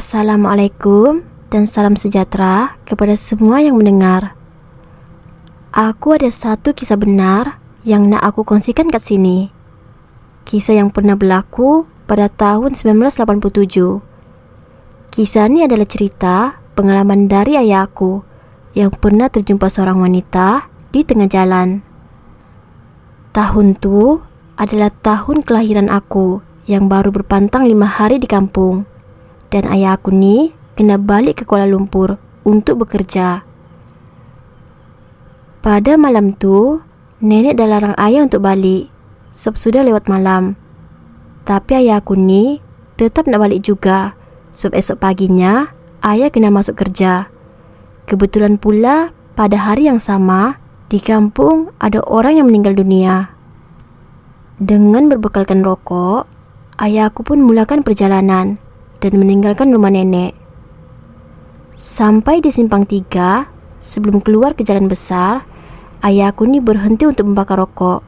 Assalamualaikum dan salam sejahtera kepada semua yang mendengar. Aku ada satu kisah benar yang nak aku kongsikan kat sini. Kisah yang pernah berlaku pada tahun 1987. Kisah ini adalah cerita pengalaman dari ayah aku yang pernah terjumpa seorang wanita di tengah jalan. Tahun itu adalah tahun kelahiran aku yang baru berpantang 5 hari di kampung. Dan ayah aku ni kena balik ke Kuala Lumpur untuk bekerja. Pada malam tu, nenek dah larang ayah untuk balik sebab sudah lewat malam. Tapi ayah aku ni tetap nak balik juga sebab esok paginya ayah kena masuk kerja. Kebetulan pula pada hari yang sama di kampung ada orang yang meninggal dunia. Dengan berbekalkan rokok, ayah aku pun mulakan perjalanan dan meninggalkan rumah nenek. Sampai di simpang 3, sebelum keluar ke jalan besar, ayah aku ni berhenti untuk membakar rokok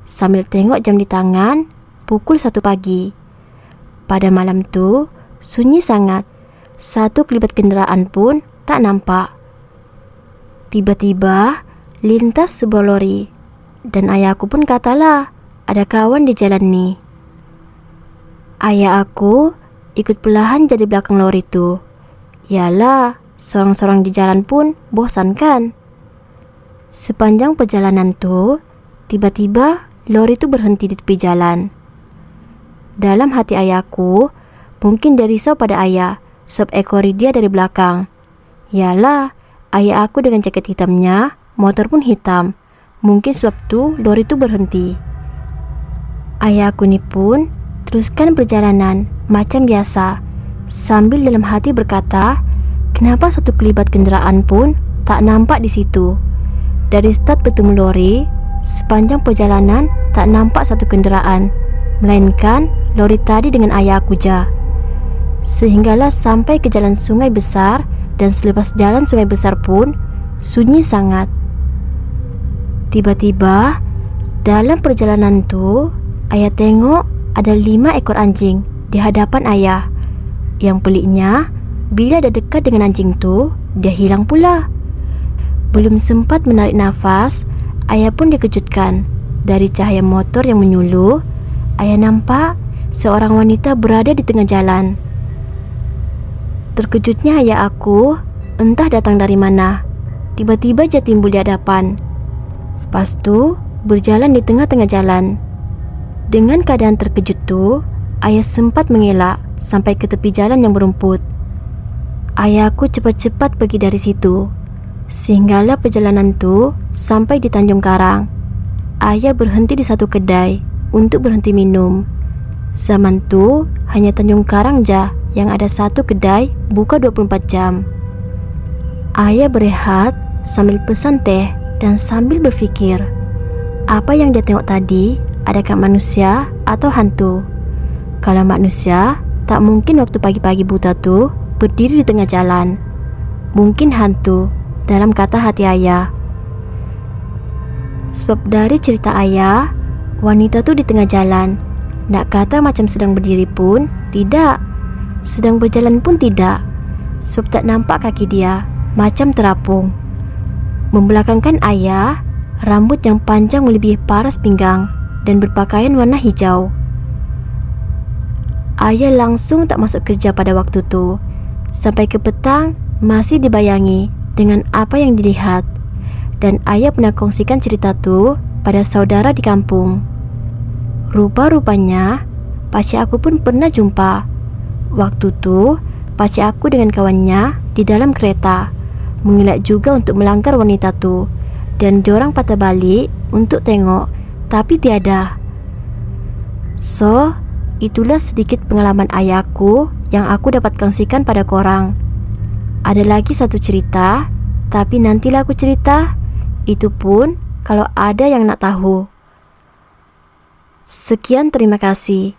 sambil tengok jam di tangan pukul 1 pagi. Pada malam tu, sunyi sangat. Satu kelibat kenderaan pun tak nampak. Tiba-tiba, lintas sebuah lori. Dan ayah aku pun katalah, ada kawan di jalan ni. Ayah aku ikut perlahan jadi belakang lori tu. Yalah, sorang-sorang di jalan pun bosan kan? Sepanjang perjalanan tu, tiba-tiba lori tu berhenti di tepi jalan. Dalam hati ayahku, mungkin dia risau pada ayah sebab ekori dia dari belakang. Yalah, ayah aku dengan jaket hitamnya, motor pun hitam. Mungkin sebab tu lori tu berhenti. Ayah aku ni pun teruskan perjalanan macam biasa, sambil dalam hati berkata, kenapa satu kelibat kenderaan pun tak nampak di situ. Dari start bertemu lori, sepanjang perjalanan tak nampak satu kenderaan, melainkan lori tadi dengan ayah aku je. Sehinggalah sampai ke jalan sungai besar, dan selepas jalan sungai besar pun sunyi sangat. Tiba-tiba dalam perjalanan tu, ayah tengok ada 5 ekor anjing di hadapan ayah. Yang peliknya, bila dah dekat dengan anjing tu, dia hilang pula. Belum sempat menarik nafas, ayah pun dikejutkan. Dari cahaya motor yang menyuluh, ayah nampak seorang wanita berada di tengah jalan. Terkejutnya ayah aku, entah datang dari mana. Tiba-tiba je timbul di hadapan. Lepas tu, berjalan di tengah-tengah jalan. Dengan keadaan terkejut tu, ayah sempat mengelak sampai ke tepi jalan yang berumput. Ayahku cepat-cepat pergi dari situ. Sehinggalah perjalanan tu sampai di Tanjung Karang. Ayah berhenti di satu kedai untuk berhenti minum. Zaman tu hanya Tanjung Karang je yang ada satu kedai buka 24 jam. Ayah berehat sambil pesan teh dan sambil berfikir, apa yang dia tengok tadi, adakah manusia atau hantu? Kalau manusia, tak mungkin waktu pagi-pagi buta tu berdiri di tengah jalan. Mungkin hantu, dalam kata hati ayah. Sebab dari cerita ayah, wanita tu di tengah jalan. Nak kata macam sedang berdiri pun tidak, sedang berjalan pun tidak. Sebab tak nampak kaki dia, macam terapung. Membelakangkan ayah, rambut yang panjang melebihi paras pinggang dan berpakaian warna hijau. Ayah langsung tak masuk kerja pada waktu tu. Sampai ke petang masih dibayangi dengan apa yang dilihat. Dan ayah pernah kongsikan cerita tu pada saudara di kampung. Rupa-rupanya pakcik aku pun pernah jumpa. Waktu tu pakcik aku dengan kawannya di dalam kereta, mengelak juga untuk melanggar wanita tu. Dan diorang patah balik untuk tengok, tapi tiada. So, itulah sedikit pengalaman ayahku yang aku dapat kongsikan pada korang. Ada lagi satu cerita, tapi nantilah aku cerita. Itu pun kalau ada yang nak tahu. Sekian, terima kasih.